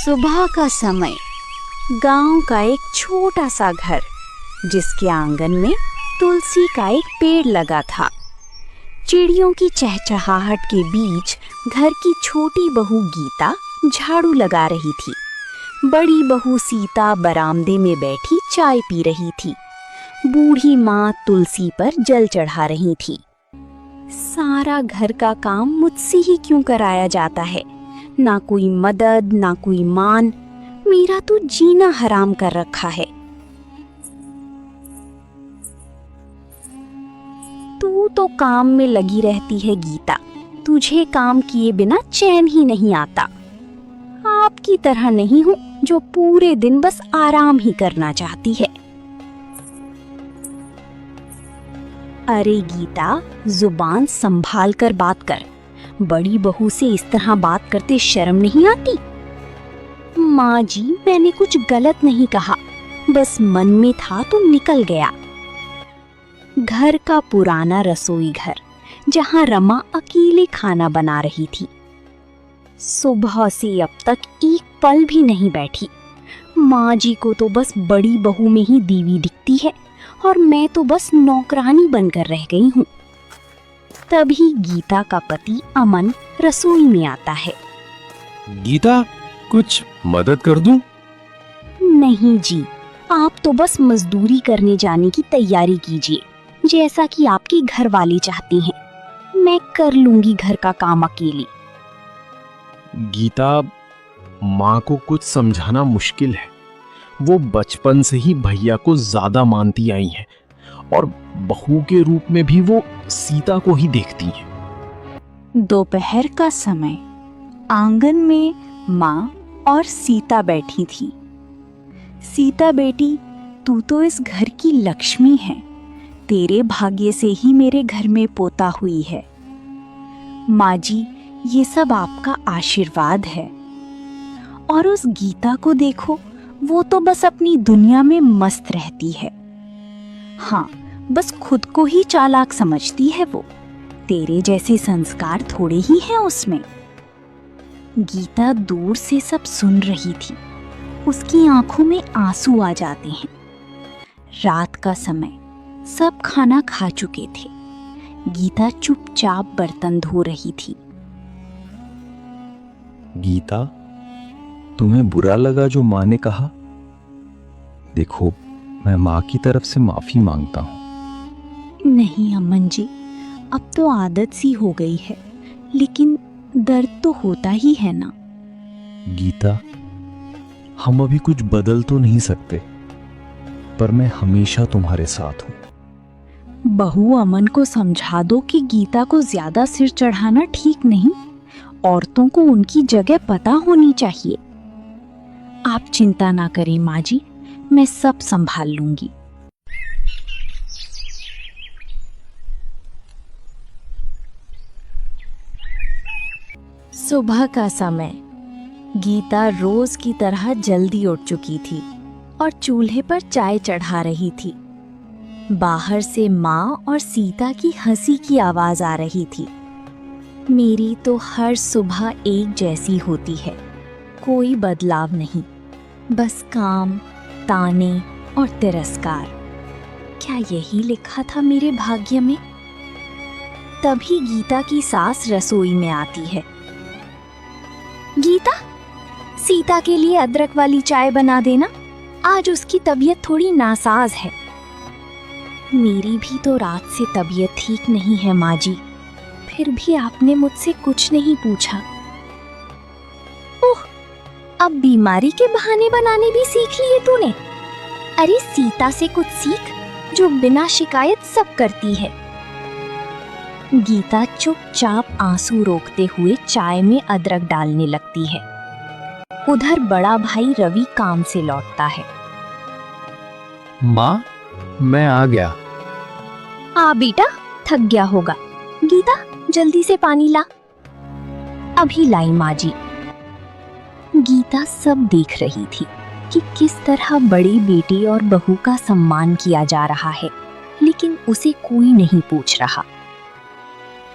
सुबह का समय, गांव का एक छोटा सा घर जिसके आंगन में तुलसी का एक पेड़ लगा था। चिड़ियों की चहचहाहट के बीच घर की छोटी बहू गीता झाड़ू लगा रही थी। बड़ी बहू सीता बरामदे में बैठी चाय पी रही थी। बूढ़ी माँ तुलसी पर जल चढ़ा रही थी। सारा घर का काम मुझसे ही क्यों कराया जाता है? ना कोई मदद, ना कोई मान। मेरा तो जीना हराम कर रखा है। तू तो काम में लगी रहती है गीता। तुझे काम किए बिना चैन ही नहीं आता। आपकी तरह नहीं हूँ जो पूरे दिन बस आराम ही करना चाहती है। अरे गीता, जुबान संभाल कर बात कर। बड़ी बहू से इस तरह बात करते शर्म नहीं आती? माँ जी, मैंने कुछ गलत नहीं कहा, बस मन में था तो निकल गया। घर का पुराना रसोई घर, जहाँ रमा अकेले खाना बना रही थी। सुबह से अब तक एक पल भी नहीं बैठी। माँ जी को तो बस बड़ी बहू में ही दीवी दिखती है और मैं तो बस नौकरानी बनकर रह गई हूँ। तभी गीता का पति अमन रसोई में आता है। गीता, कुछ मदद कर दूं? नहीं जी, आप तो बस मजदूरी करने जाने की तैयारी कीजिए, जैसा कि आपके घर वाले चाहती हैं। मैं कर लूंगी घर का काम अकेली। गीता, माँ को कुछ समझाना मुश्किल है। वो बचपन से ही भैया को ज्यादा मानती आई हैं और बहू के रूप में भी वो सीता को ही देखती हैं। दोपहर का समय, आंगन में माँ और सीता बैठी थी। सीता बेटी, तू तो इस घर की लक्ष्मी है। तेरे भाग्य से ही मेरे घर में पोता हुई है। माँ जी, ये सब आपका आशीर्वाद है। और उस गीता को देखो, वो तो बस अपनी दुनिया में मस्त रहती है। हाँ, बस खुद को ही चालाक समझती है वो। तेरे जैसे संस्कार थोड़े ही हैं उसमें। गीता दूर से सब सुन रही थी। उसकी आंखों में आंसू आ जाते हैं। रात का समय, सब खाना खा चुके थे। गीता चुपचाप बर्तन धो रही थी। गीता, तुम्हें बुरा लगा जो माँ ने कहा? देखो, मैं माँ की तरफ से माफी मांगता हूँ। नहीं अमन जी, अब तो आदत सी हो गई है, लेकिन दर्द तो होता ही है ना। गीता, हम अभी कुछ बदल तो नहीं सकते, पर मैं हमेशा तुम्हारे साथ हूँ। बहू अमन को समझा दो कि गीता को ज्यादा सिर चढ़ाना ठीक नहीं। औरतों को उनकी जगह पता होनी चाहिए। आप चिंता ना करें माँ जी, मैं सब संभाल लूंगी। सुबह का समय, गीता रोज की तरह जल्दी उठ चुकी थी और चूल्हे पर चाय चढ़ा रही थी। बाहर से माँ और सीता की हंसी की आवाज आ रही थी। मेरी तो हर सुबह एक जैसी होती है, कोई बदलाव नहीं, बस काम, ताने और तिरस्कार। क्या यही लिखा था मेरे भाग्य में? तभी गीता की सास रसोई में आती है। गीता, सीता के लिए अदरक वाली चाय बना देना, आज उसकी तबीयत थोड़ी नासाज है। मेरी भी तो रात से तबीयत ठीक नहीं है माँ जी, फिर भी आपने मुझसे कुछ नहीं पूछा। ओह, अब बीमारी के बहाने बनाने भी सीख लिए तूने। अरे सीता से कुछ सीख, जो बिना शिकायत सब करती है। गीता चुपचाप आंसू रोकते हुए चाय में अदरक डालने लगती है। उधर बड़ा भाई रवि काम से लौटता है। माँ, मैं आ गया। आ बेटा, थक गया होगा। गीता, जल्दी से पानी ला। अभी लाई माँ जी। गीता सब देख रही थी कि किस तरह बड़ी बेटी और बहू का सम्मान किया जा रहा है, लेकिन उसे कोई नहीं पूछ रहा।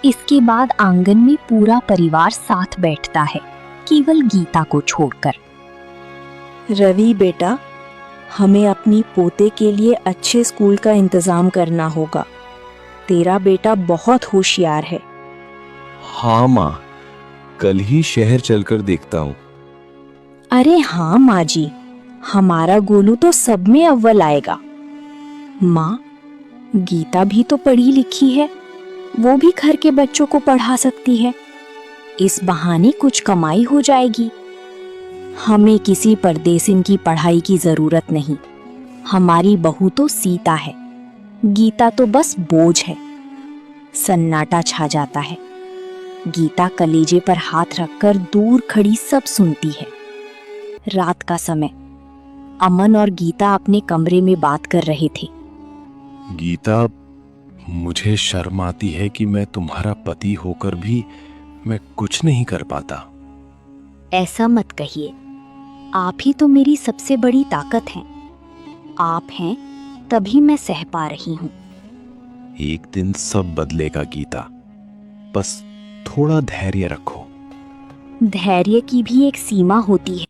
इसके बाद आंगन में पूरा परिवार साथ बैठता है, केवल गीता को छोड़कर। रवि बेटा, हमें अपनी पोते के लिए अच्छे स्कूल का इंतजाम करना होगा। तेरा बेटा बहुत होशियार है। हाँ माँ, कल ही शहर चलकर देखता हूँ। अरे हाँ माँ जी, हमारा गोलू तो सब में अव्वल आएगा। माँ, गीता भी तो पढ़ी लिखी है, वो भी घर के बच्चों को पढ़ा सकती है। इस बहाने कुछ कमाई हो जाएगी। हमें किसी परदेसिन की पढ़ाई की जरूरत नहीं। हमारी बहू तो सीता है, गीता तो बस बोझ है। सन्नाटा छा जाता है। गीता कलेजे पर हाथ रखकर दूर खड़ी सब सुनती है। रात का समय, अमन और गीता अपने कमरे में बात कर रहे थे। गीता, मुझे शर्म आती है कि मैं तुम्हारा पति होकर भी मैं कुछ नहीं कर पाता। ऐसा मत कहिए, आप ही तो मेरी सबसे बड़ी ताकत हैं। आप हैं तभी मैं सह पा रही हूँ। एक दिन सब बदलेगा गीता, बस थोड़ा धैर्य रखो। धैर्य की भी एक सीमा होती है।